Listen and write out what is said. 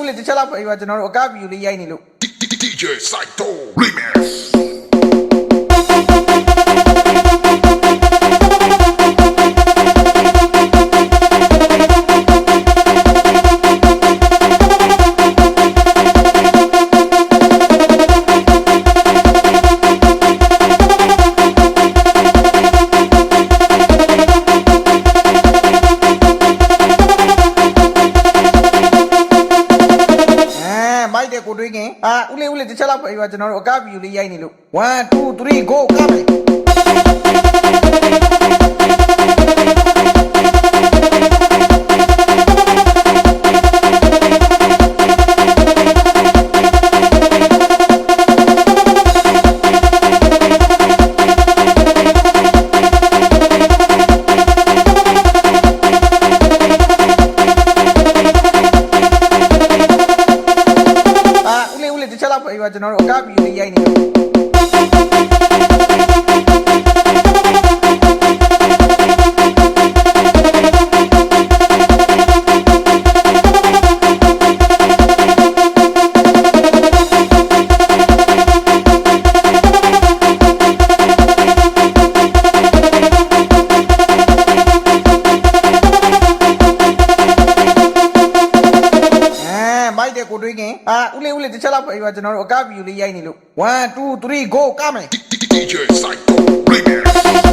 ဦးလေးတစ်ချက်လောက်ပဲကျွန်တော်တို့အကဗီဒီယိုလေးရိုက်နေလို့ DJ Psycho Remix.မိုက်တဲ့ကိုတွေးခင်ဦးလေးတစ်ချက်လောက်ပဲကျွန်တော်တို့အကဗီဒီယိုလေးရိုက်နေလို့1 2 3 go ကမယ်တစ်ချက်လောက်ပဲကျွန်တော်တို့အကဗီဒီယိုလေးရိုက်နေလို့မိုက်တဲ့ကိုတွေးခင်ဦးလေးတစ်ချက်လောက်ပဲကျွန်တော်တို့အကဗီဒီယိုလေးရိုက်နေလို့1 2 3 go ကမယ် DJ Psycho Remix.